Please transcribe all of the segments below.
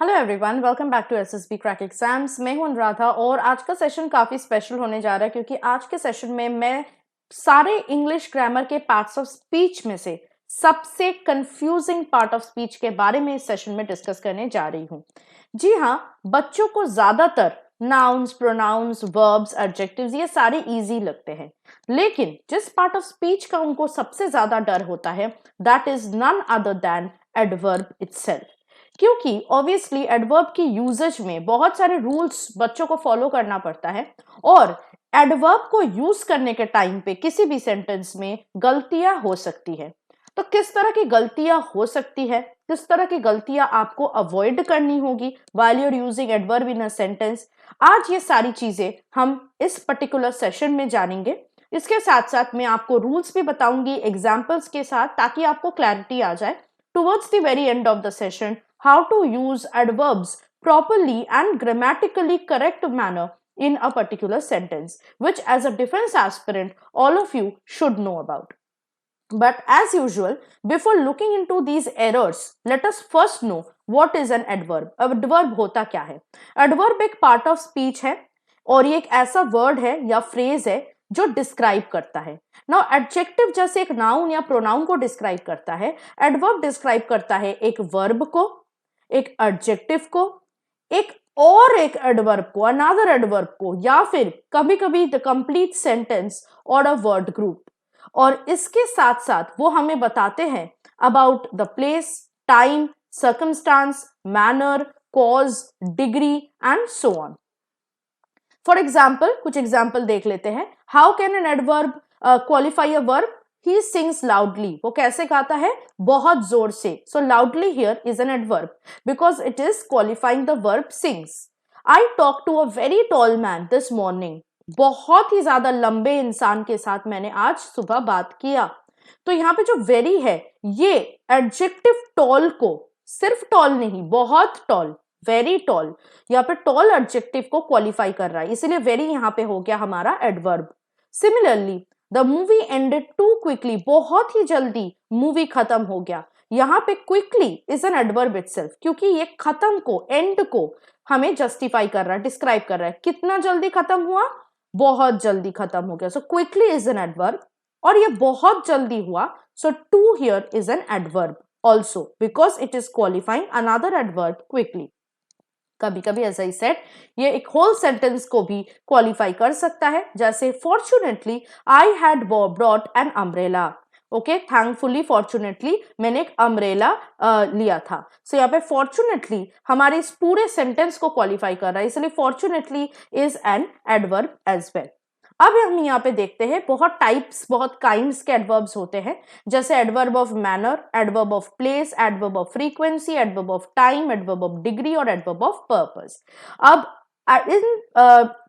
Hello everyone, welcome back to SSB crack exams. मैं हूं अनुराधा और आज का सेशन काफ़ी स्पेशल होने जा रहा है क्योंकि आज के सेशन में मैं सारे इंग्लिश ग्रामर के पार्ट्स ऑफ स्पीच में से सबसे कंफ्यूजिंग पार्ट ऑफ स्पीच के बारे में इस सेशन में डिस्कस करने जा रही हूं। जी हाँ, बच्चों को ज़्यादातर नाउन्स, प्रोनाउंस, वर्ब्स, एडजेक्टिव्स ये सारे इजी लगते हैं, लेकिन जिस पार्ट ऑफ स्पीच का उनको सबसे ज़्यादा डर होता है that is none other than adverb itself. क्योंकि ऑब्वियसली एडवर्ब की यूजेज में बहुत सारे रूल्स बच्चों को फॉलो करना पड़ता है और एडवर्ब को यूज करने के टाइम पे किसी भी सेंटेंस में गलतियां हो सकती है। तो किस तरह की गलतियां हो सकती है, किस तरह की गलतियां आपको अवॉइड करनी होगी while you are using adverb in a sentence, आज ये सारी चीजें हम इस पर्टिकुलर सेशन में जानेंगे। इसके साथ साथ मैं आपको रूल्स भी बताऊंगी एग्जाम्पल्स के साथ, ताकि आपको क्लैरिटी आ जाए towards the very and of the session how to use adverbs properly and grammatically correct manner in a particular sentence, which as a defense aspirant all of you should know about. But as usual, before looking into these errors, let us first know what is an adverb. Adverb होता क्या है? Adverb एक part of speech है और ये एक ऐसा word है या phrase है जो डिस्क्राइब करता है। नाउ एडजेक्टिव जैसे एक नाउन या प्रोनाउन को डिस्क्राइब करता है, एडवर्ब डिस्क्राइब करता है एक वर्ब को, एक एडजेक्टिव को, एक एडवर्ब को, अनदर एडवर्ब को, या फिर कभी कभी द कंप्लीट सेंटेंस और अ वर्ड ग्रुप। और इसके साथ साथ वो हमें बताते हैं about the place, time, circumstance, manner, cause, degree and so on. For example कुछ एग्जाम्पल देख लेते हैं। How can an adverb qualify a verb? He sings loudly. वो कैसे गाता है? बहुत जोर से। So loudly here is an adverb because it is qualifying the verb sings. I talked to a very tall man this morning. बहुत ही ज्यादा लंबे इंसान के साथ मैंने आज सुबह बात किया। तो यहाँ पे जो very है ये adjective tall को, सिर्फ tall नहीं, बहुत tall, very tall, यहाँ पे tall adjective को qualify कर रहा है, इसीलिए very यहाँ पे हो गया हमारा adverb. Similarly, The movie ended too quickly. बहुत ही जल्दी मूवी खत्म हो गया। यहाँ पे quickly is an adverb itself क्योंकि ये खत्म को, end को हमें justify कर रहा है, describe कर रहा है। कितना जल्दी खत्म हुआ? बहुत जल्दी खत्म हो गया। So quickly is an adverb और ये बहुत जल्दी हुआ। So to here is an adverb also because it is qualifying another adverb quickly. कभी कभी एज आई सेड ये एक होल सेंटेंस को भी क्वालिफाई कर सकता है, जैसे fortunately I had brought an umbrella. Okay, thankfully, fortunately मैंने एक अम्ब्रेला लिया था। सो यहाँ पे फॉर्चुनेटली हमारे इस पूरे सेंटेंस को क्वालिफाई कर रहा है, इसलिए fortunately is an adverb as well. अब हम यहाँ पे देखते हैं बहुत टाइप्स, बहुत काइंड्स के एडवर्ब्स होते हैं, जैसे adverb of manner, adverb of place, adverb of frequency, adverb of time, adverb of degree और एडवर्ब ऑफ पर्पस। अब इन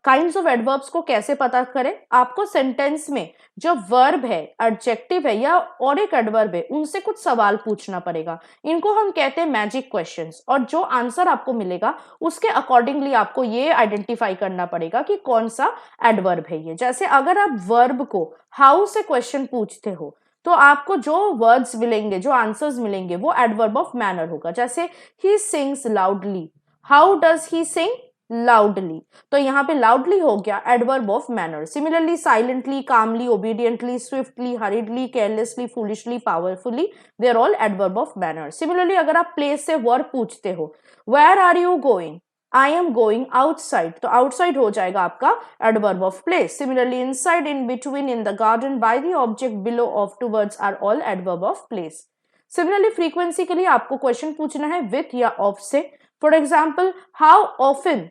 काइंड्स ऑफ एडवर्ब्स को कैसे पता करें? आपको सेंटेंस में जो वर्ब है, एडजेक्टिव है या और एक एडवर्ब है, उनसे कुछ सवाल पूछना पड़ेगा। इनको हम कहते हैं मैजिक क्वेश्चंस, और जो आंसर आपको मिलेगा उसके अकॉर्डिंगली आपको ये आइडेंटिफाई करना पड़ेगा कि कौन सा एडवर्ब है ये। जैसे अगर आप वर्ब को हाउ से क्वेश्चन पूछते हो तो आपको जो वर्ड्स मिलेंगे, जो आंसर्स मिलेंगे, वो एडवर्ब ऑफ मैनर होगा। जैसे he sings loudly, how does he sing? Loudly. तो यहाँ पे लाउडली हो गया adverb of manner. Similarly silently, calmly, obediently, swiftly, hurriedly, carelessly, foolishly, powerfully, they are all adverb of manner. Similarly अगर आप place से वर्ब पूछते हो, where are you going? I am going outside, तो आउटसाइड हो जाएगा आपका adverb of place. Similarly inside, in between, in the garden, by the object, below, off, towards are all adverb of place. Similarly frequency के लिए आपको question पूछना है with या ऑफ से। For example, how often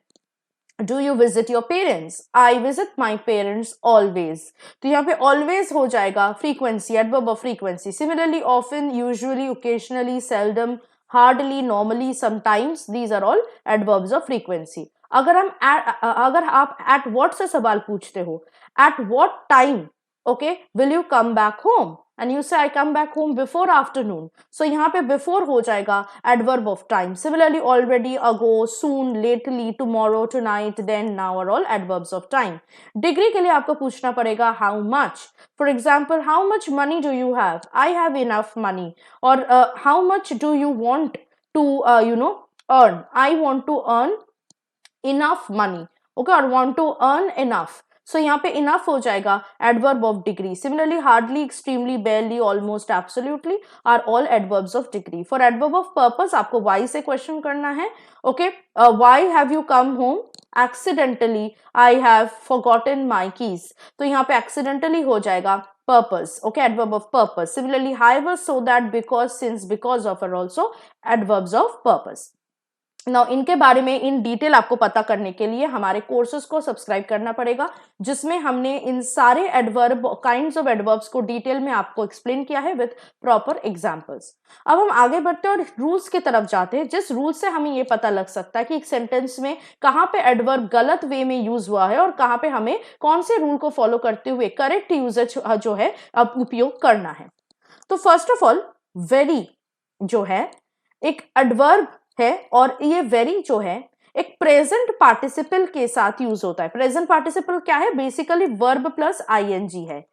Do you visit your parents? I visit my parents always. तो यहाँ पे always हो जाएगा frequency, adverb of frequency. Similarly, often, usually, occasionally, seldom, hardly, normally, sometimes, these are all adverbs of frequency. अगर आप at what से सवाल पूछते हो, at what time, okay, will you come back home? And you say I come back home before afternoon. So यहाँ पे before हो जाएगा adverb of time. Similarly, already, ago, soon, lately, tomorrow, tonight, then, now are all adverbs of time. Degree के लिए आपको पूछना पड़ेगा how much. For example, how much money do you have? I have enough money. Or how much do you want to earn, I want to earn enough money, okay, or want to earn enough. So यहाँ पे enough हो जाएगा adverb of degree. Similarly, hardly, extremely, barely, almost, absolutely are all adverbs of degree. For adverb of purpose आपको why से question करना है, okay, why have you come home accidentally, I have forgotten my keys. तो यहाँ पे accidentally हो जाएगा purpose, okay, adverb of purpose. Similarly, however, so that, because, since, because of are also adverbs of purpose. Now इनके बारे में in detail आपको पता करने के लिए हमारे कोर्सेज को सब्सक्राइब करना पड़ेगा, जिसमें हमने इन सारे एडवर्ब, काइंड्स ऑफ एडवर्ब्स को डिटेल में आपको एक्सप्लेन किया है विद प्रॉपर एग्जांपल्स. अब हम आगे बढ़ते हैं और रूल्स की तरफ जाते हैं, जिस रूल से हमें ये पता लग सकता है कि एक सेंटेंस में कहाँ पे एडवर्ब गलत वे में यूज हुआ है और कहाँ पे हमें कौन से रूल को फॉलो करते हुए करेक्ट यूजेज जो है अब उपयोग करना है. तो फर्स्ट ऑफ ऑल, वेरी जो है एक एडवर्ब है और ये वेरी जो है एक प्रेजेंट पार्टिसिपल के साथ यूज होता है. प्रेजेंट पार्टिसिपल क्या है? बेसिकली वर्ब प्लस आईएनजी है,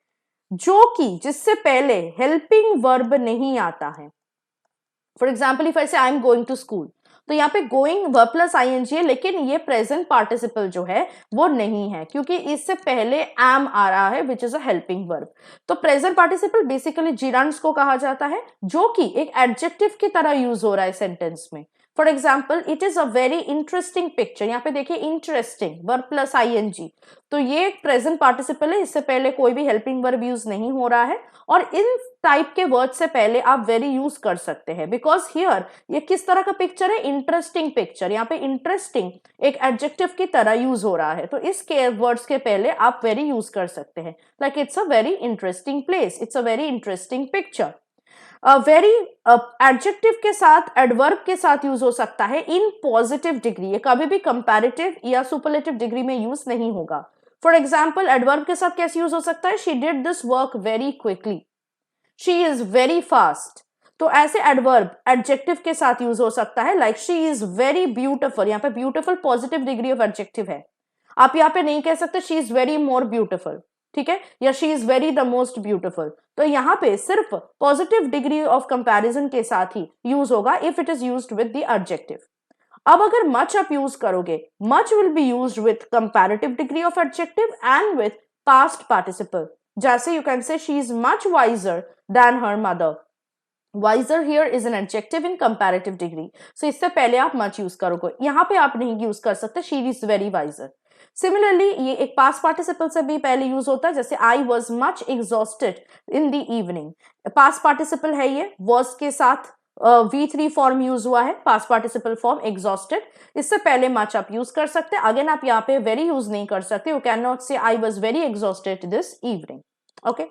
जो कि जिससे पहले हेल्पिंग वर्ब नहीं आता है. For example, if I say I am going to school, तो यहाँ पे गोइंग वर्ब प्लस आईएनजी है, लेकिन ये प्रेजेंट पार्टिसिपल जो है वो नहीं है, क्योंकि इससे पहले एम आ रहा है which is a helping verb. तो प्रेजेंट पार्टिसिपल बेसिकली जिरांड्स को कहा जाता है, जो कि एक एडजेक्टिव की तरह यूज हो रहा है सेंटेंस में. For example, it is a very interesting picture. यहाँ पे देखिए इंटरेस्टिंग वर्ब प्लस आईएनजी, तो ये एक प्रेजेंट पार्टिसिपल है, इससे पहले कोई भी हेल्पिंग वर्ब यूज नहीं हो रहा है. और इन टाइप के वर्ड से पहले आप वेरी यूज कर सकते हैं, बिकॉज हियर ये किस तरह का पिक्चर है? Interesting picture. यहाँ पे इंटरेस्टिंग एक एडजेक्टिव की तरह यूज हो रहा है, तो इसके वर्ड्स के पहले आप वेरी यूज कर सकते हैं. Like it's a very interesting place, it's a very interesting picture. Very adjective के साथ एडवर्ब के साथ यूज हो सकता है इन पॉजिटिव डिग्री. ये कभी भी कंपैरेटिव या सुपरलेटिव डिग्री में यूज नहीं होगा. फॉर एग्जाम्पल, एडवर्ब के साथ कैसे यूज हो सकता है? She did this work very quickly, she is very fast. तो ऐसे एडवर्ब एडजेक्टिव के साथ यूज हो सकता है, like she is very beautiful. यहाँ पे beautiful positive degree of adjective है, आप यहाँ पे नहीं कह सकते she is very more beautiful, ठीक है, या she is very the most beautiful. तो यहाँ पे सिर्फ पॉजिटिव डिग्री ऑफ कंपैरिजन के साथ ही यूज होगा if it is used with the adjective. अब अगर मच आप यूज करोगे, much will be used with comparative degree of adjective and with past participle. जैसे you can say she is much wiser than her mother. Wiser here is an adjective in comparative degree, so इससे पहले आप much use करोगे. यहाँ पे आप नहीं use कर सकते she is very wiser. Similarly, ये एक पास्ट पार्टिसिपल से भी पहले यूज होता है, जैसे I was much exhausted in the evening. Past participle है ये, वॉज के साथ V3 फॉर्म यूज हुआ है, पास्ट पार्टिसिपल फॉर्म एग्जॉस्टेड. इससे पहले मच आप यूज कर सकते हैं. अगेन आप यहाँ पे वेरी यूज नहीं कर सकते. You can not say I was very exhausted this evening. Okay,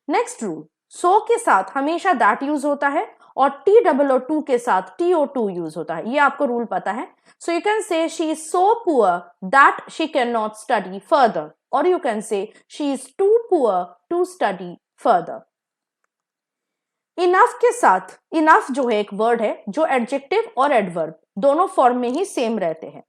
next rule, so के साथ हमेशा दैट यूज होता है और TOO के साथ TO2 यूज होता है. ये आपको रूल पता है. So you can say she is so poor that she can not study further, और you can say she is too poor to study further. Enough के साथ, इनफ जो है एक वर्ड है जो एडजेक्टिव और एडवर्ब दोनों फॉर्म में ही सेम रहते हैं.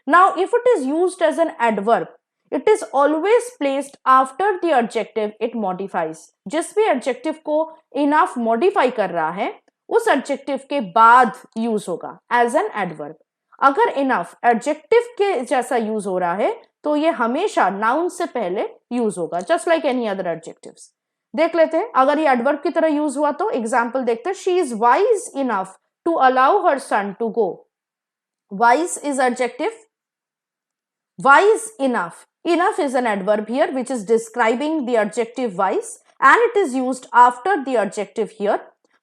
Now if it is used as an adverb, it is always placed after the adjective it modifies. जिस भी एडजेक्टिव को इनफ मॉडिफाई कर रहा है, उस एडजेक्टिव के बाद यूज होगा एज एन एडवर्ब. अगर इनफ एडजेक्टिव के जैसा यूज हो रहा है, तो ये हमेशा नाउन से पहले यूज होगा, just like any other adjectives. देख लेते हैं, अगर ये एडवर्ब की तरह यूज हुआ तो एग्जाम्पल देखते हैं. She is wise enough to allow her son to go. Wise is adjective, wise enough. Enough is an adverb here which is describing the adjective wise, and it is used after the adjective here.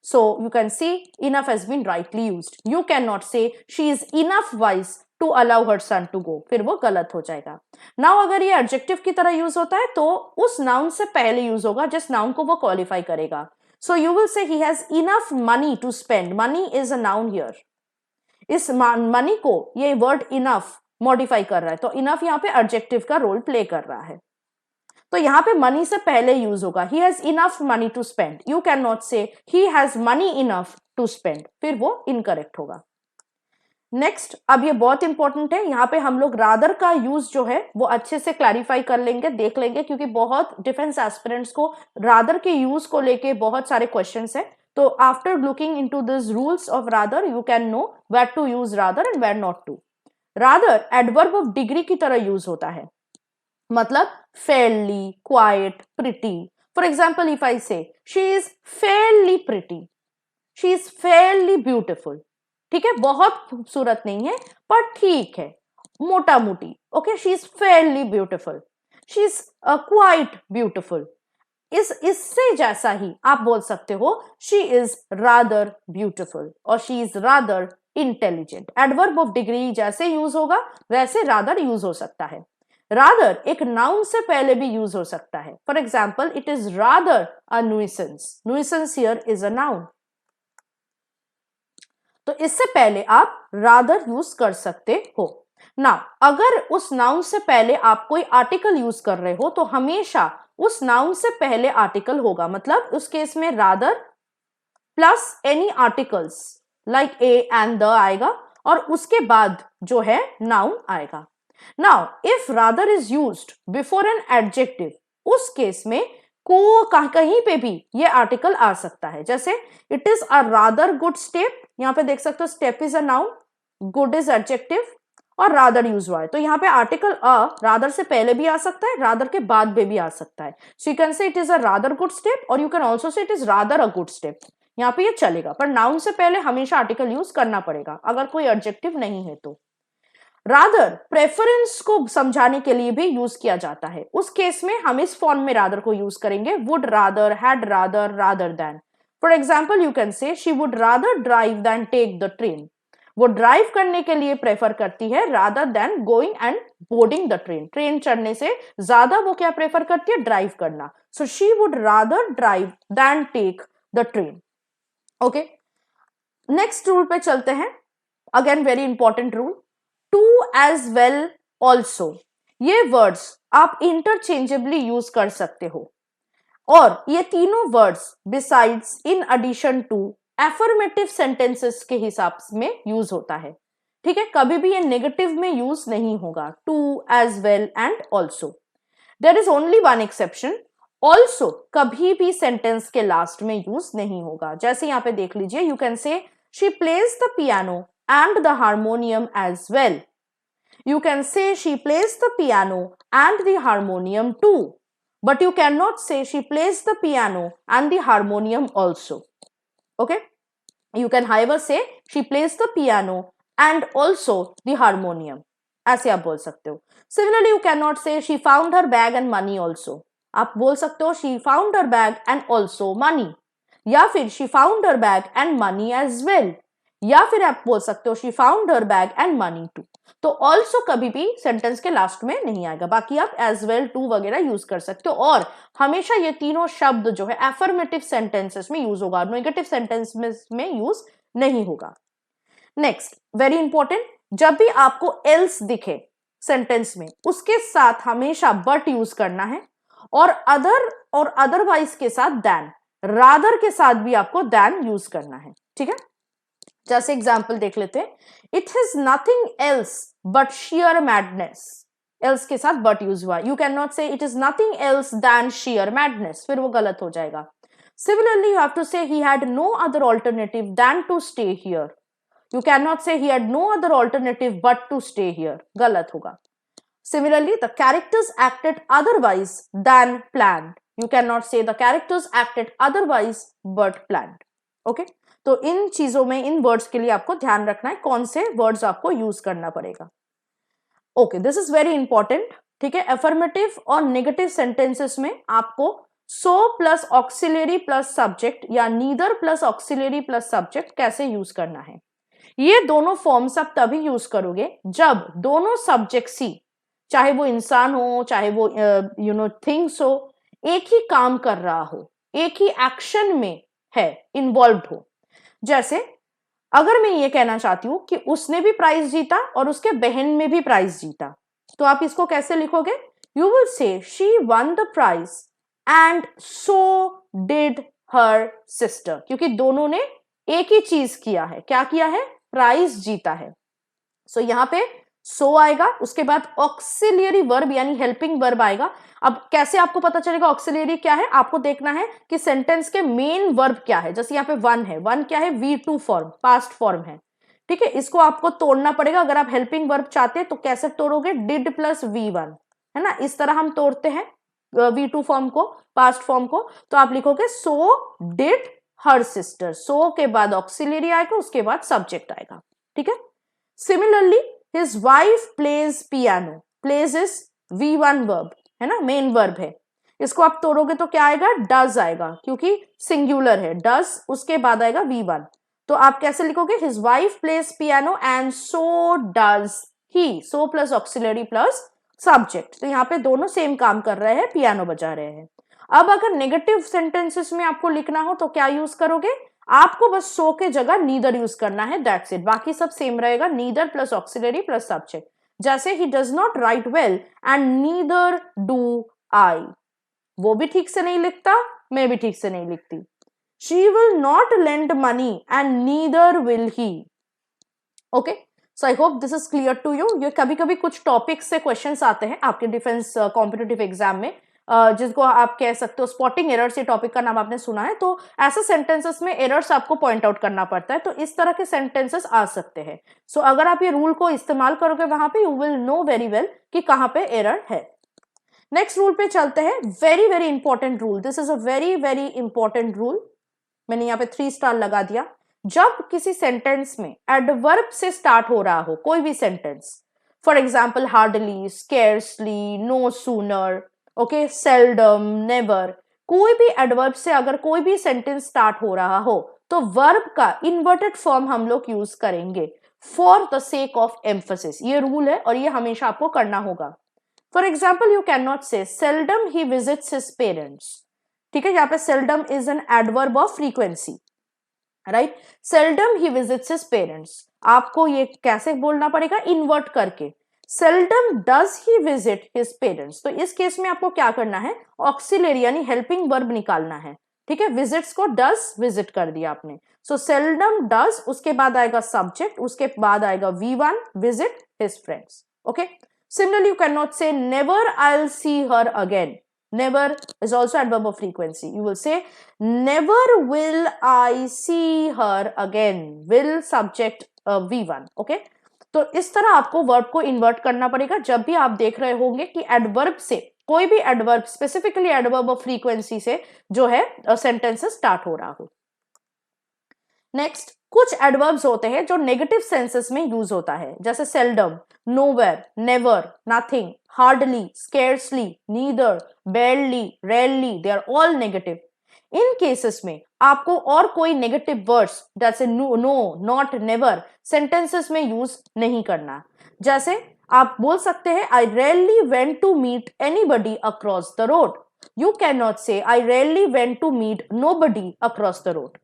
So you can see enough has been rightly used. You cannot say she is enough wise to allow her son to go, फिर वो गलत हो जाएगा. Now अगर ये adjective की तरह use होता है तो उस noun से पहले यूज होगा जिस noun को वो क्वालिफाई करेगा. So you will say he has enough money to spend. Money is a noun here. इस money को ये word enough मॉडिफाई कर रहा है, तो इनफ यहाँ पे एडजेक्टिव का रोल प्ले कर रहा है. तो यहाँ पे मनी से पहले यूज होगा. He has enough money to spend. You can not say he has money enough to spend, फिर वो इनकरेक्ट होगा. नेक्स्ट, अब ये बहुत इंपॉर्टेंट है, यहाँ पे हम लोग रादर का यूज जो है वो अच्छे से क्लैरिफाई कर लेंगे, देख लेंगे, क्योंकि बहुत डिफेंस एस्पिरेंट्स को रादर के यूज को लेके बहुत सारे क्वेश्चंस है. तो after looking into this rules of rather you can know where to use rather and where not to. Rather adverb of degree की तरह यूज होता है, मतलब fairly, quite, pretty. For example if I say she is fairly pretty, she is fairly beautiful, ठीक है, बहुत खूबसूरत नहीं है पर ठीक है, मोटा मोटी, okay, she is fairly beautiful, she is quite beautiful. इससे जैसा ही आप बोल सकते हो शी इज रादर ब्यूटिफुल और she is rather intelligent. Adverb of degree जैसे यूज होगा वैसे रादर यूज हो सकता है। रादर एक नाउन से पहले भी यूज हो सकता है। For example it is rather a nuisance, nuisance here is a noun. तो इससे पहले आप रादर यूज कर सकते हो। ना अगर उस नाउन से पहले आप कोई आर्टिकल यूज कर रहे हो तो हमेशा उस नाउन से पहले आर्टिकल होगा, मतलब उस केस में rather plus any articles like A and the आएगा और उसके बाद जो है नाउन आएगा। Now if rather is used before an adjective, उस केस में को कहीं पे भी ये आर्टिकल आ सकता है। जैसे it is a rather good step, यहां पे देख सकते हो step is a noun, good is adjective और रादर यूज हुआ है, तो यहाँ पे आर्टिकल अ रादर से पहले भी आ सकता है, रादर के बाद में भी आ सकता है। So you can say it is a rather good step और you can also say it is rather a good step. यहाँ पे ये चलेगा, पर नाउन से पहले हमेशा आर्टिकल यूज करना पड़ेगा अगर कोई एडजेक्टिव नहीं है तो। रादर प्रेफरेंस को समझाने के लिए भी यूज किया जाता है, उस केस में हम इस फॉर्म में रादर को यूज करेंगे, would rather, had rather, rather than. For example you can say she would rather drive than take the train, वो ड्राइव करने के लिए प्रेफर करती है rather than going and boarding the train, train चढ़ने से ज्यादा वो क्या प्रेफर करती है, ड्राइव करना। So she would rather drive than take the train. Okay, next rule पे चलते हैं, again very important rule, too as well also. ये वर्ड्स आप इंटरचेंजेबली यूज कर सकते हो और ये तीनों words besides, in addition to, affirmative sentences के हिसाब में यूज होता है, ठीक है, कभी भी ये नेगेटिव में यूज नहीं होगा, too as well and also. There is only one exception, also कभी भी सेंटेंस के लास्ट में यूज नहीं होगा। जैसे यहां पे देख लीजिए, you can say she plays the piano and the harmonium as well, you can say she plays the piano and the harmonium too, but you cannot say she plays the piano and the harmonium also. Okay, you can however say she plays the piano and also the harmonium, ऐसे आप बोल सकते हो। Similarly you cannot say she found her bag and money also, आप बोल सकते हो she found her bag and also money, या फिर she found her bag and money as well, या फिर आप बोल सकते हो she found her bag and money too। तो ऑल्सो कभी भी सेंटेंस के लास्ट में नहीं आएगा, बाकी आप एज वेल, टू वगैरह यूज कर सकते हो और हमेशा ये तीनों शब्द जो है एफर्मेटिव सेंटेंसेस में यूज होगा, नेगेटिव सेंटेंस में यूज नहीं होगा। नेक्स्ट वेरी इंपॉर्टेंट, जब भी आपको एल्स दिखे सेंटेंस में उसके साथ हमेशा बट यूज करना है और अदर और अदरवाइज के साथ दैन, रादर के साथ भी आपको दैन यूज करना है, ठीक है। जैसे एग्जाम्पल देख लेते हैं, it is nothing else but sheer madness, else के साथ बट यूज हुआ, you can not say it is nothing else than sheer madness, फिर वो गलत हो जाएगा। Similarly you have to say he had no other alternative than to stay here, you can not say he had no other alternative but to stay here, गलत होगा। Similarly the characters acted otherwise than planned, you can not say the characters acted otherwise but planned. Okay, तो इन चीजों में, इन words के लिए आपको ध्यान रखना है कौन से वर्ड्स आपको यूज करना पड़ेगा। Okay, this is very important, ठीक है। एफर्मेटिव और नेगेटिव सेंटेंसेस में आपको so plus auxiliary plus subject या neither plus auxiliary plus subject कैसे यूज करना है। ये दोनों फॉर्म्स आप तभी यूज करोगे जब दोनों सब्जेक्ट्स ही, चाहे वो इंसान हो चाहे वो थिंग्स हो, एक ही काम कर रहा हो, एक ही एक्शन में है, इन्वॉल्व हो। जैसे अगर मैं ये कहना चाहती हूं कि उसने भी प्राइज जीता और उसके बहन ने भी प्राइज जीता, तो आप इसको कैसे लिखोगे, you will say she won the prize and so did her sister, क्योंकि दोनों ने एक ही चीज किया है, क्या किया है, प्राइज जीता है। सो यहां पे सो आएगा, उसके बाद ऑक्सिलियरी वर्ब यानी हेल्पिंग वर्ब आएगा। अब कैसे आपको पता चलेगा ऑक्सिलियरी क्या है? आपको देखना है कि सेंटेंस के मेन वर्ब क्या है। जैसे यहाँ पे वन है, वन क्या है? V2 फॉर्म, पास्ट फॉर्म है, ठीक है। इसको आपको तोड़ना पड़ेगा। अगर आप हेल्पिंग वर्ब चाहते हैं तो कैसे तोड़ोगे? डिड प्लस V1, है ना, इस तरह हम तोड़ते हैं V2 फॉर्म को, पास्ट फॉर्म को। तो आप लिखोगे सो डिड हर सिस्टर, सो के बाद ऑक्सिलियरी आएगा, उसके बाद सब्जेक्ट आएगा, ठीक है। Similarly his wife plays piano, plays is V1 verb, है ना, मेन वर्ब है। इसको आप तोड़ोगे तो क्या आएगा? डज आएगा, क्योंकि सिंगुलर है, डज, उसके बाद आएगा V1। तो आप कैसे लिखोगे? His wife plays piano and so does he, so plus auxiliary plus subject. तो यहाँ पे दोनों सेम काम कर रहे हैं, पियानो बजा रहे हैं। अब अगर नेगेटिव सेंटेंसेस में आपको लिखना हो तो क्या यूज करोगे? आपको बस सो के जगह नीदर यूज करना है, दैट्स इट। बाकी सब सेम रहेगा, neither plus auxiliary plus subject. जैसे he does not write well and neither do I, वो भी ठीक से नहीं लिखता, मैं भी ठीक से नहीं लिखती। She will not lend money and neither will he. Okay, so I hope this is clear to you. ये कभी कभी कुछ टॉपिक्स से क्वेश्चंस आते हैं आपके डिफेंस कॉम्पिटिटिव एग्जाम में, जिसको आप कह सकते हो स्पॉटिंग एरर्स, ये टॉपिक का नाम आपने सुना है। तो ऐसे सेंटेंसेस में एरर्स आपको पॉइंट आउट करना पड़ता है, तो इस तरह के सेंटेंसेस आ सकते हैं। सो अगर आप ये रूल को इस्तेमाल करोगे वहां पे, you will know very well कि कहां पे एरर है। नेक्स्ट रूल पे चलते हैं, very very important rule, this is a very very important rule. मैंने यहाँ पे 3 स्टार लगा दिया। जब किसी सेंटेंस में एडवर्ब से स्टार्ट हो रहा हो कोई भी sentence, for example hardly, scarcely, no sooner, okay, seldom, never, कोई भी एडवर्ब से अगर कोई भी सेंटेंस स्टार्ट हो रहा हो तो वर्ब का इन्वर्टेड फॉर्म हम लोग यूज करेंगे for the sake of emphasis. ये रूल है और ये हमेशा आपको करना होगा। For example you can not से सेल्डम ही विजिट्स हिज पेरेंट्स, ठीक है। यहाँ पे seldom is an adverb of frequency, right. Seldom he visits his parents, आपको ये कैसे बोलना पड़ेगा? इन्वर्ट करके। Seldom does he visit his parents, तो इस केस में आपको क्या करना है? ऑक्सिलरी यानी हेल्पिंग वर्ब निकालना है, ठीक है। विजिट्स को डज विजिट कर दिया आपने, सो सेल्डम डज, उसके बाद आएगा सब्जेक्ट, उसके बाद आएगा V1 visit his friends, okay. Similarly you can not say never I will see her again, never is also adverb of frequency. You will say never will I see her again, will subject V1, okay। तो इस तरह आपको verb को invert करना पड़ेगा जब भी आप देख रहे होंगे कि एडवर्ब से, कोई भी adverb, specifically adverb of frequency से जो है सेंटेंस स्टार्ट हो रहा हो। नेक्स्ट, कुछ एडवर्ब्स होते हैं जो नेगेटिव सेंसेस में यूज होता है, जैसे seldom, nowhere, never, nothing, hardly, scarcely, neither, barely, rarely, they are all negative. In cases में आपको और कोई नेगेटिव वर्ड्स जैसे नो, नॉट, नेवर सेंटेंसेस में यूज नहीं करना। जैसे आप बोल सकते हैं I rarely went to meet anybody across the road, you can not say I rarely went to meet nobody across the road.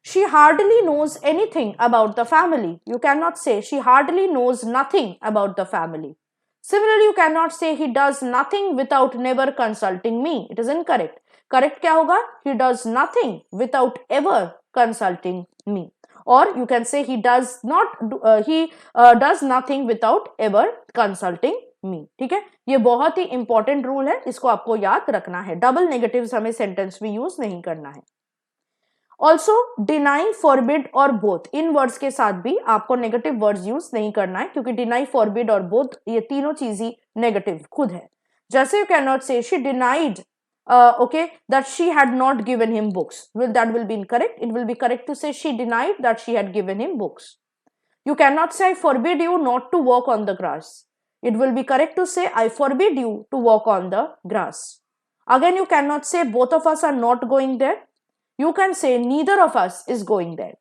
She hardly knows anything about the family, you cannot say she hardly knows nothing about the family. Similarly, you cannot say he does nothing without never consulting me, it is incorrect. Correct क्या होगा? He does nothing without ever consulting me. Or you can say he does nothing without ever consulting me, ठीक है। ये बहुत ही important rule है, इसको आपको याद रखना है। डबल नेगेटिव्स हमें सेंटेंस में यूज नहीं करना है। ऑल्सो डिनाई, फॉरबिड और बोथ, इन वर्ड्स के साथ भी आपको नेगेटिव वर्ड्स यूज नहीं करना है, क्योंकि डिनाई, फॉरबिड और बोथ ये तीनों चीज ही नेगेटिव खुद है। जैसे यू कैन नॉट से she denied okay that she had not given him books, that will be incorrect. It will be correct to say she denied that she had given him books. You cannot say I forbid you not to walk on the grass. It will be correct to say I forbid you to walk on the grass. Again, you cannot say both of us are not going there. You can say neither of us is going there.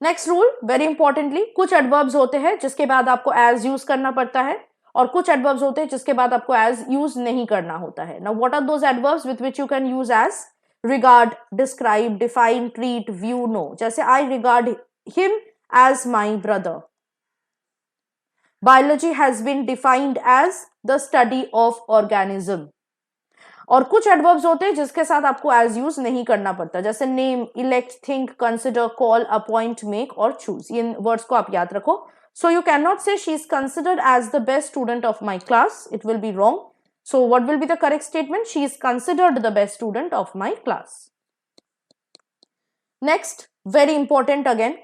Next rule, very importantly, कुछ adverbs होते हैं जिसके बाद आपको as use करना पड़ता है, और कुछ adverbs होते हैं जिसके बाद आपको as use नहीं करना होता है. Now, what are those adverbs with which you can use as? Regard, describe, define, treat, view, know. जैसे I regard him as my brother. Biology has been defined as the study of organism. और कुछ adverbs होते हैं जिसके साथ आपको as use नहीं करना पड़ता, जैसे name, elect, think, consider, call, appoint, make और चूज। इन वर्ड्स को आप याद रखो। So you cannot say she is considered as the best student of my class. It will be wrong. So what will be the correct statement? She is considered the best student of my class. Next, very important again,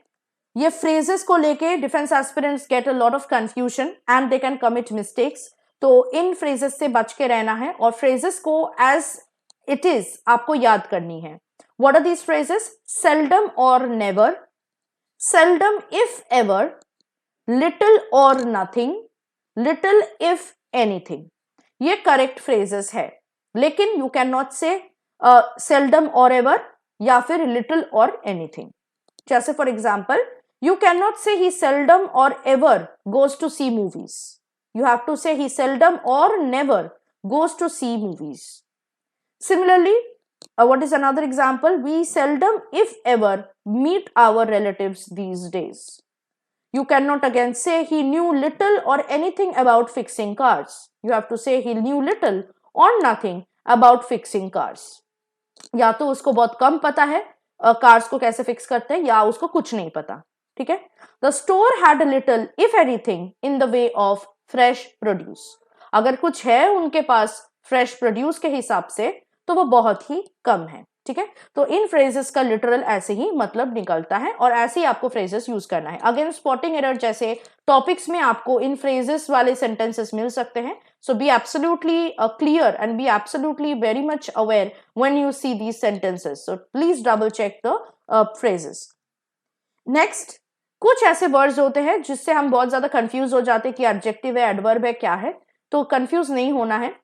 ये phrases को लेके defense aspirants get a lot of confusion and they can commit mistakes. तो इन phrases से बच के रहना है और phrases को as it is आपको याद करनी है. What are these phrases? Seldom or never, seldom if ever, little or nothing, little if anything. ये correct phrases है, लेकिन you cannot say seldom or ever या फिर little or anything. जैसे for example, you cannot say he seldom or ever goes to see movies. You have to say he seldom or never goes to see movies. Similarly, what is another example? We seldom if ever meet our relatives these days. You cannot again say he knew little or anything about fixing cars. You have to say he knew little or nothing about fixing cars. या तो उसको बहुत कम पता है cars को कैसे fix करते हैं या उसको कुछ नहीं पता. ठीक है. The store had little if anything in the way of fresh produce. अगर कुछ है उनके पास fresh produce के हिसाब से तो वो बहुत ही कम है. ठीक है. तो इन phrases का literal ऐसे ही मतलब निकलता है और ऐसे ही आपको phrases यूज करना है. अगेन स्पॉटिंग एरर जैसे टॉपिक्स में आपको इन phrases वाले sentences मिल सकते हैं. So be absolutely clear and be absolutely very much aware when you see these sentences. So please double check the phrases. Next, कुछ ऐसे words होते हैं जिससे हम बहुत ज्यादा confuse हो जाते हैं कि adjective है, adverb है, क्या है. तो confuse नहीं होना है.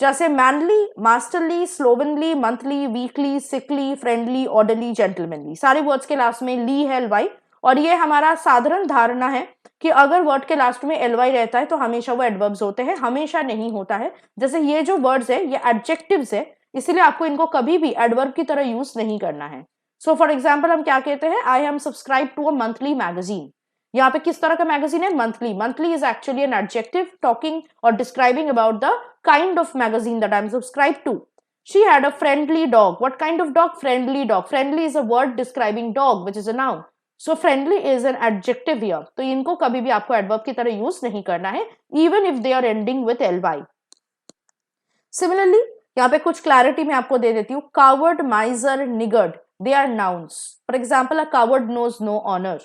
जैसे manly, masterly, slovenly, monthly, weekly, sickly, friendly, orderly, gentlemanly. सारे words के लास्ट में ली है ly और ये हमारा साधारण धारणा है कि अगर वर्ड के लास्ट में ly रहता है तो हमेशा वो एडवर्ब्स होते हैं. हमेशा नहीं होता है. जैसे ये जो वर्ड्स है ये एडजेक्टिव्स है, इसलिए आपको इनको कभी भी एडवर्ब की तरह यूज नहीं करना है. सो फॉर एग्जाम्पल हम क्या कहते हैं? I am subscribe to a monthly magazine. यहाँ पे किस तरह का मैगजीन है? Monthly. Monthly is actually an adjective talking और describing about the kind of magazine that I'm subscribed to. She had a friendly dog. What kind of dog? Friendly dog. Friendly is a word describing dog, which is a noun. So friendly is an adjective here. तो इनको कभी भी आपको adverb की तरह use नहीं करना है, even if they are ending with ly. Similarly, यहाँ पे कुछ clarity मैं आपको दे देती हूँ. Coward, miser, niggard, they are nouns. For example, a coward knows no honor.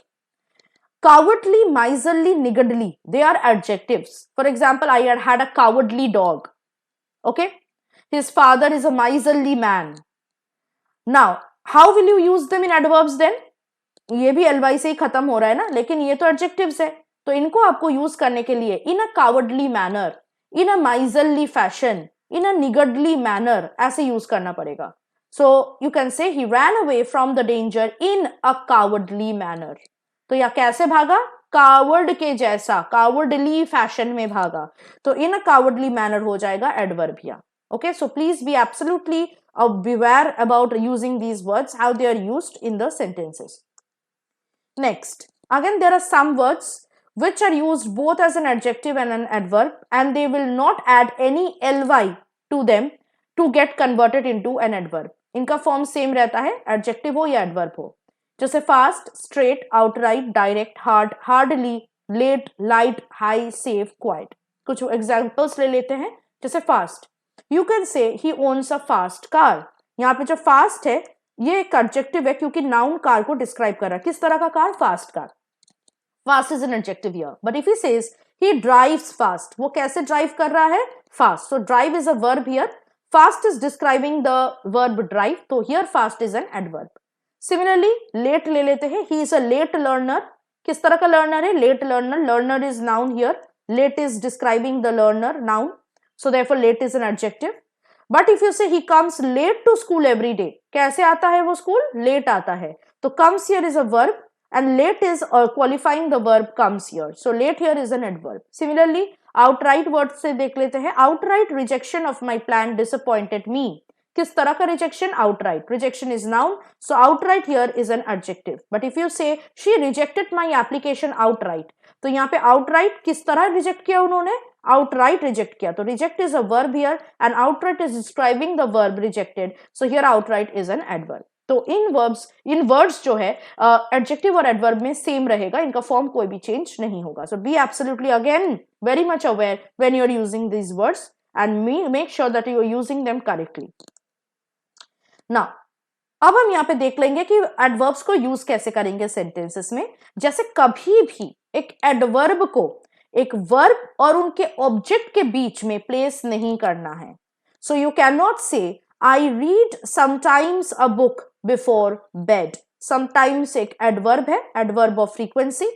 Cowardly, miserly, niggardly, they are adjectives. For example, I had a cowardly dog. Okay? His father is a miserly man. Now, how will you use them in adverbs then? ये भी ly से ही खत्म हो रहा है ना, लेकिन ये तो adjectives है. तो इनको आपको यूज करने के लिए in a cowardly manner, in a miserly fashion, in a niggardly manner ऐसे यूज करना पड़ेगा. So, you can say he ran away from the danger in a cowardly manner. तो या कैसे भागा? कावर्ड के जैसा, कावर्डली फैशन में भागा. तो इन अ कावर्डली मैनर हो जाएगा adverb here. Okay, so please be absolutely beware about using these words, how they are used in the sentences. Next, again there are some words which are used both as an adjective and an adverb and they will not add any ly to them to get converted into an adverb. इनका form same रहता है, adjective हो या adverb हो. जैसे fast, straight, outright, direct, hard, hardly, late, light, high, safe, quite. कुछ examples ले लेते हैं. जैसे fast, you can say he owns a fast car. यहाँ पे जो फास्ट है ये एक एडजेक्टिव है क्योंकि नाउन कार को डिस्क्राइब कर रहा है. किस तरह का car? Fast car. Fast is an adjective here. But if he says he drives fast, वो कैसे ड्राइव कर रहा है? Fast. So drive is a verb here. Fast is describing the verb drive, तो here fast is an adverb. Similarly late ले लेते हैं. He is a late learner. किस तरह का लर्नर है? Late learner. Learner is noun here. Late is describing the learner, noun. So therefore late is an adjective. But if you say he comes late to school every day, कैसे आता है वो school? Late आता है. तो comes here is a verb and late is qualifying the verb comes here. So late here is an adverb. Similarly, outright word से देख लेते हैं. Outright rejection of my plan disappointed me. किस तरह का rejection? Outright. Rejection is noun. So outright here is an adjective. But if you say she rejected my application outright, तो यहाँ पे outright किस तरह reject किया उन्होंने? Outright reject किया. तो reject is a verb here and outright is describing the verb rejected. So here outright is an adverb. तो इन वर्ड्स जो है एडजेक्टिव और एडवर्ब में सेम रहेगा, इनका फॉर्म कोई भी चेंज नहीं होगा. So be absolutely again very much aware when you are using these words and make sure that you are using them correctly. Now अब हम यहाँ पे देख लेंगे कि एडवर्ब्स को यूज कैसे करेंगे सेंटेंसेस में. जैसे कभी भी एक एडवर्ब को एक वर्ब और उनके ऑब्जेक्ट के बीच में प्लेस नहीं करना है. So you can not say I read sometimes a book before bed. Sometimes एक एडवर्ब है, एडवर्ब ऑफ फ्रीक्वेंसी.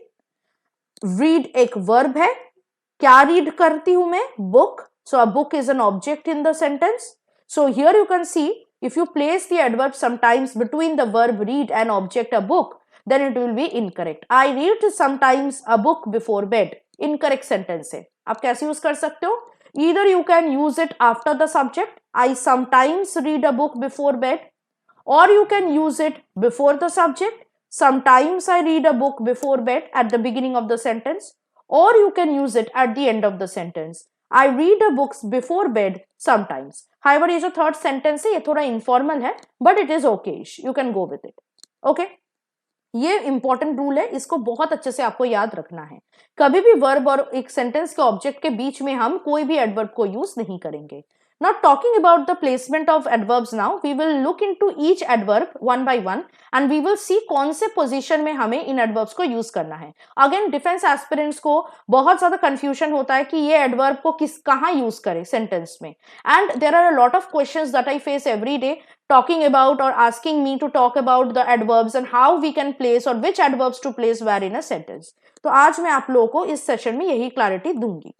रीड एक वर्ब है. क्या रीड करती हूं मैं? Book. So a book is an object in the sentence. So here you can see if you place the adverb sometimes between the verb read and object a book, then it will be incorrect. I read sometimes a book before bed. Incorrect sentence है. आप कैसे use कर सकते हो? Either you can use it after the subject, I sometimes read a book before bed, or you can use it before the subject, sometimes I read a book before bed at the beginning of the sentence, or you can use it at the end of the sentence. I read a books before bed sometimes. However, ये जो third sentence है ये थोड़ा informal है, but it is okay, you can go with it. Okay, ये important rule है, इसको बहुत अच्छे से आपको याद रखना है. कभी भी वर्ब और एक सेंटेंस के ऑब्जेक्ट के बीच में हम कोई भी एडवर्ब को यूज नहीं करेंगे. Now talking about the placement of adverbs now, we will look into each adverb one by one and we will see कौन से पोजीशन में हमें इन एडवर्ब्स को यूज करना है. अगेन डिफेंस एस्पिरेंट्स को बहुत ज्यादा कंफ्यूजन होता है कि ये एडवर्ब को कहाँ यूज करें सेंटेंस में. And there are a lot of questions that I face every day talking about or asking me to talk about the adverbs and how we can place or which adverbs to place where in a sentence. तो आज मैं आप लोगों को इस session में यही clarity दूंगी.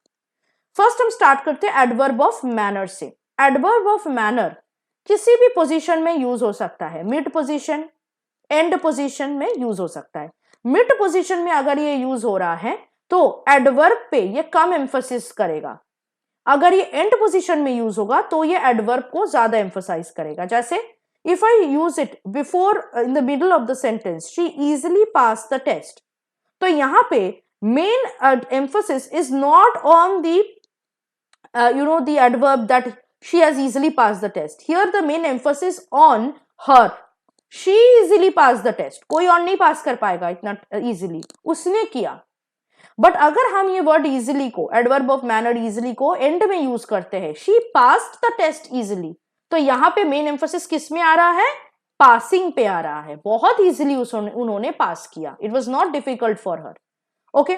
फर्स्ट हम स्टार्ट करते हैं एडवर्ब ऑफ मैनर से. एडवर्ब ऑफ मैनर किसी भी पोजीशन में यूज हो सकता है. मिड पोजीशन, एंड पोजीशन में यूज हो सकता है. मिड पोजीशन में अगर ये यूज हो रहा है तो एडवर्ब पे ये कम एम्फोसिस करेगा. अगर ये एंड पोजीशन में यूज होगा तो ये एडवर्ब को ज्यादा एम्फोसाइज करेगा. जैसे if I use it before in the middle of the sentence, she easily pass the test. तो यहां पे main emphasis is not on the the adverb that she has easily passed the test. Here the main emphasis on her. She easily passed the test. कोई और नहीं पास कर पाएगा इतना easily. उसने किया. बट अगर हम ये वर्ड easily को, adverb of manner easily को एंड में यूज करते हैं, she passed the test easily, तो यहां पे मेन एम्फोसिस किस में आ रहा है? पासिंग पे आ रहा है. बहुत easily उन्होंने पास किया. It was not difficult for her. Okay.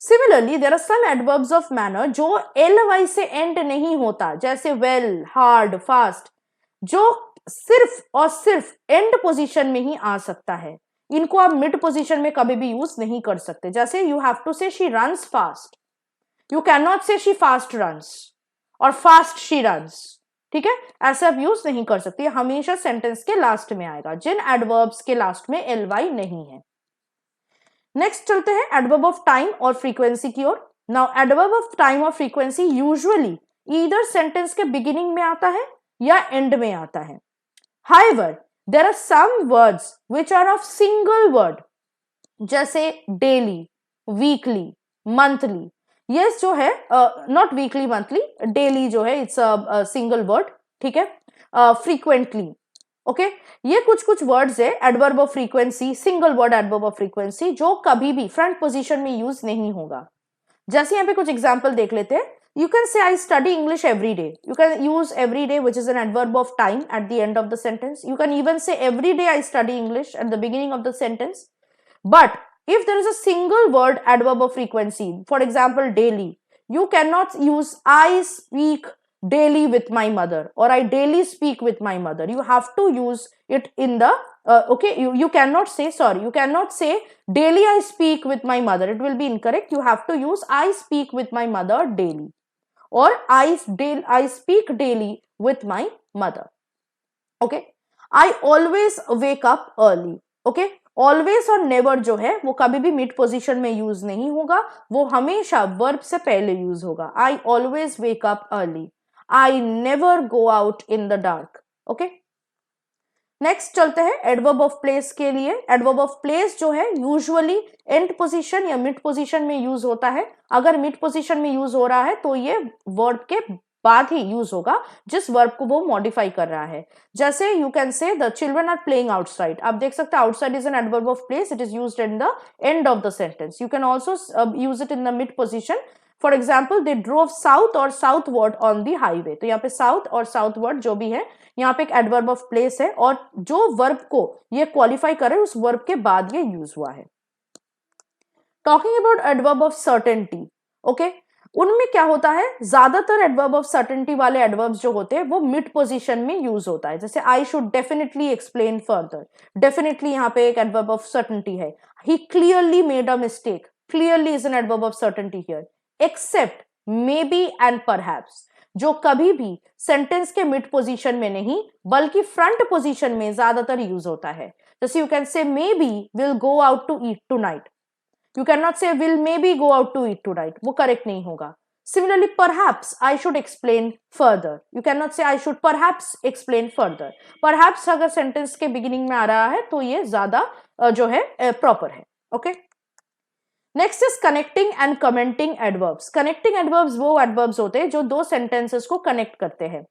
Similarly, there are some adverbs of manner जो ly से end नहीं होता, जैसे well, hard, fast, जो सिर्फ और सिर्फ end पोजीशन में ही आ सकता है. इनको आप मिड पोजीशन में कभी भी यूज नहीं कर सकते. जैसे you have to say she runs fast. You cannot say she fast runs और fast she runs. ठीक है, ऐसे आप यूज नहीं कर सकते. हमेशा सेंटेंस के लास्ट में आएगा जिन एडवर्ब्स के लास्ट में ly नहीं है. नेक्स्ट चलते हैं एडवर्ब ऑफ टाइम और फ्रीक्वेंसी की ओर. नाउ एडवर्ब ऑफ टाइम और फ्रीक्वेंसी यूजुअली ईदर सेंटेंस के बिगिनिंग में आता है या एंड में आता है. However there are some words which are of single word, जैसे डेली, वीकली, मंथली. ये जो है नॉट वीकली मंथली, डेली जो है इट्स अ सिंगल वर्ड. ठीक है, फ्रीक्वेंटली. ओके, ये कुछ वर्ड्स है adverb of frequency, single word adverb of frequency, जो कभी भी फ्रंट पोजीशन में यूज नहीं होगा. जैसे यहाँ पे कुछ एग्जांपल देख लेते हैं. You can say I study English every day. You can use every day which is an adverb of time at the end of the sentence. You can even say every day I study English at the beginning of the sentence. But if there is a single word adverb of frequency, for example daily, you cannot use I speak daily with my mother or I daily speak with my mother. You have to use it in the okay, you cannot say, sorry, you cannot say daily I speak with my mother. It will be incorrect. You have to use I speak with my mother daily or I speak daily with my mother. Okay, I always wake up early. Okay, always और never जो है वो कभी भी mid position में use नहीं होगा, वो हमेशा वर्ब से पहले यूज होगा. I always wake up early. I never go out in the dark. Okay, next चलते हैं एडवर्ब ऑफ प्लेस के लिए. एडवर्ब ऑफ प्लेस जो है यूजुअली एंड पोजीशन या मिड पोजीशन में यूज होता है. अगर मिड पोजीशन में यूज हो रहा है तो ये वर्ब के बाद ही यूज होगा जिस वर्ब को वो मॉडिफाई कर रहा है। जैसे you can say the children are playing outside, आप देख सकते हैं outside is an adverb of place, it is used in the end of the sentence. You can also use it in the mid position, for example they drove south or southward on the highway. तो यहाँ पे south or southward जो भी है यहाँ पे एक adverb of place है और जो वर्ब को ये क्वालिफाई करे उस वर्ब के बाद ये यूज हुआ है। Talking about adverb of certainty, okay, उनमें क्या होता है, ज्यादातर एडवर्ब ऑफ सर्टेनिटी वाले एडवर्ब्स जो होते हैं वो मिड पोजीशन में यूज होता है। जैसे I should definitely explain further, definitely यहाँ पे एक एडवर्ब ऑफ सर्टेनिटी है। He clearly made a mistake, clearly is an adverb of certainty here. Except, maybe and perhaps, जो कभी भी सेंटेंस के मिड पोजीशन में नहीं बल्कि फ्रंट पोजीशन में ज्यादातर यूज होता है। जैसे you can say maybe will go out to eat tonight, you can not say will maybe go out to eat tonight, वो करेक्ट नहीं होगा। Similarly perhaps, I should explain further, you can not say I should perhaps explain further. Perhaps अगर sentence के beginning में आ रहा है तो ये ज्यादा जो है प्रॉपर है। Okay, next is connecting and commenting adverbs. Connecting adverbs वो एडवर्ब्स होते हैं जो दो सेंटेंसेस को कनेक्ट करते हैं,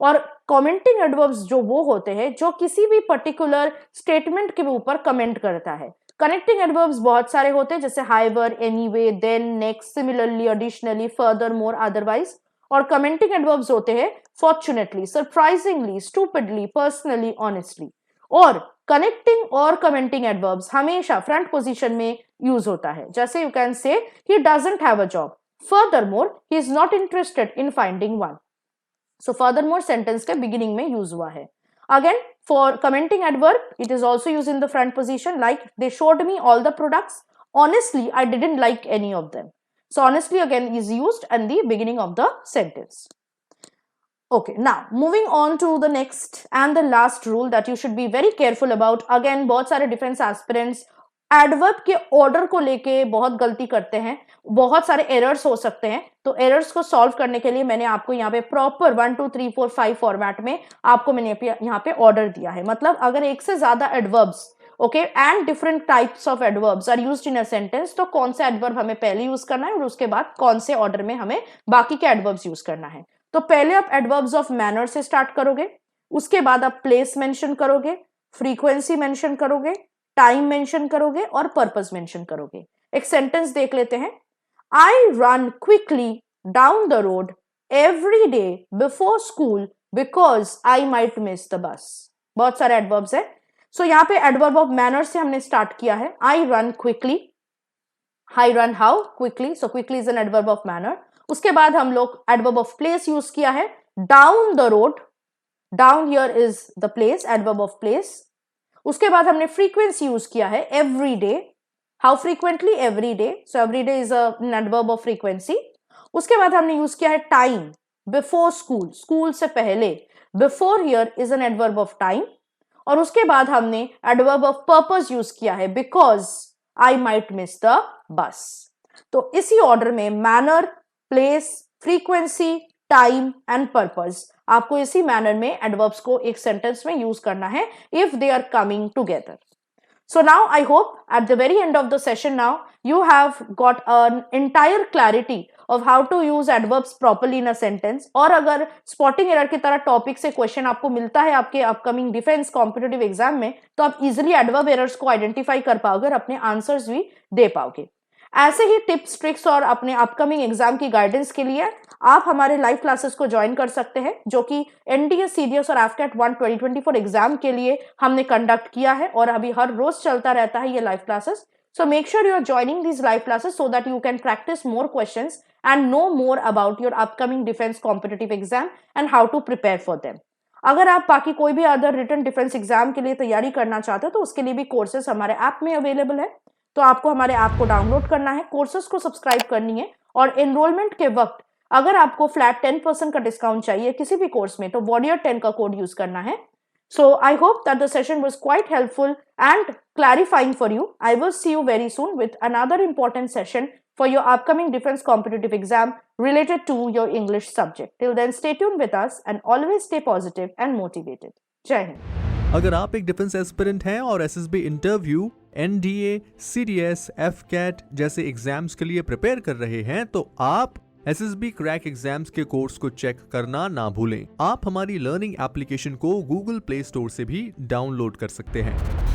और कमेंटिंग एडवर्ब्स जो वो होते हैं जो किसी भी पर्टिकुलर स्टेटमेंट के ऊपर कमेंट करता है। कनेक्टिंग एडवर्ब्स बहुत सारे होते हैं, जैसे however, anyway, then, next, similarly, additionally, further, more, otherwise. और कमेंटिंग एडवर्ब्स होते हैं fortunately, surprisingly, stupidly, personally, honestly. और कनेक्टिंग और कमेंटिंग एडवर्ब्स हमेशा फ्रंट पोजीशन में यूज होता है। जैसे you can say he doesn't have a job, furthermore he is not interested in finding one. So furthermore sentence के बिगिनिंग में use हुआ है। Again, for commenting adverb, it is also used in the front position, like they showed me all the products. Honestly, I didn't like any of them. So honestly again is used at the beginning of the sentence. Okay, now moving on to the next and the last rule that you should be very careful about. Again, बहुत सारे defense aspirants adverb के order को लेके बहुत गलती करते हैं, बहुत सारे एरर्स हो सकते हैं। तो एरर्स को सॉल्व करने के लिए मैंने आपको यहाँ पे प्रॉपर 1 2 3 4 5 फॉर्मेट में आपको मैंने यहाँ पे ऑर्डर दिया है। मतलब अगर एक से ज्यादा adverbs, okay, and different types of adverbs are used in a sentence, तो कौन सा एडवर्ब हमें पहले यूज करना है और उसके बाद कौन से ऑर्डर में हमें बाकी के एडवर्ब्स यूज करना है। तो पहले आप एडवर्ब्स ऑफ मैनर से स्टार्ट करोगे, उसके बाद आप प्लेस मेंशन करोगे, फ्रीक्वेंसी मेंशन करोगे, टाइम मेंशन करोगे और पर्पस मेंशन करोगे। एक सेंटेंस देख लेते हैं। I run quickly down the road every day before school because I might miss the bus. बहुत सारे एडवर्ब्स है। सो यहाँ पे एडवर्ब ऑफ मैनर से हमने स्टार्ट किया है। I run quickly, I run how quickly, so quickly is an adverb of manner. उसके बाद हम लोग एडवर्ब ऑफ प्लेस यूज किया है, down the road, down here is the place, adverb of place. उसके बाद हमने फ्रीक्वेंसी यूज किया है, every day, how frequently, every day, so every day is an adverb of frequency. उसके बाद हमने यूज किया है टाइम, बिफोर स्कूल, स्कूल से पहले, before here is an adverb of time. और उसके बाद हमने एडवर्ब ऑफ पर्पस यूज किया है, because I might miss the bus. तो इसी ऑर्डर में manner, place, frequency, time and purpose, आपको इसी मैनर में एडवर्ब्स को एक सेंटेंस में यूज करना है if they are coming together. So now I hope at the very end of the session now you have got an entire clarity of how to use adverbs properly in a sentence। और अगर spotting error की तरह topic से question आपको मिलता है आपके upcoming defence competitive exam में, तो आप इजिली एडवर्ब एरर्स को आइडेंटिफाई कर पाओगे और अपने आंसर्स भी दे पाओगे। ऐसे ही टिप्स, ट्रिक्स और अपने अपकमिंग एग्जाम की गाइडेंस के लिए आप हमारे लाइव क्लासेस को ज्वाइन कर सकते हैं, जो कि एनडीएस, सीडीएस और एफकेट 1 2024 एग्जाम के लिए हमने कंडक्ट किया है और अभी हर रोज चलता रहता है ये live classes. So make sure you are joining these live classes so that you can practice more questions and know more about your upcoming defense competitive exam and how to prepare for them। अगर आप बाकी कोई भी other written defence exam के लिए तैयारी करना चाहते हो तो उसके लिए भी कोर्सेस हमारे ऐप में अवेलेबल है। तो आपको हमारे ऐप को डाउनलोड करना है, कोर्सेज को सब्सक्राइब करनी है, और एनरोलमेंट के वक्त अगर आपको फ्लैट 10% का डिस्काउंट चाहिए किसी भी कोर्स में तो वॉरियर 10 का कोड यूज करना है। So I hope that the session was quite helpful and clarifying for you. I will see you very soon with another important session for your upcoming defense competitive exam related to your English subject. Till then, stay tuned with us and always stay positive and motivated. जय हिंद। अगर आप एक defence aspirant हैं और SSB interview, NDA, CDS, एफकेट जैसे exams के लिए prepare कर रहे हैं तो आप एसएसबी क्रैक एग्जाम्स के कोर्स को चेक करना ना भूलें। आप हमारी लर्निंग एप्लीकेशन को गूगल प्ले स्टोर से भी डाउनलोड कर सकते हैं।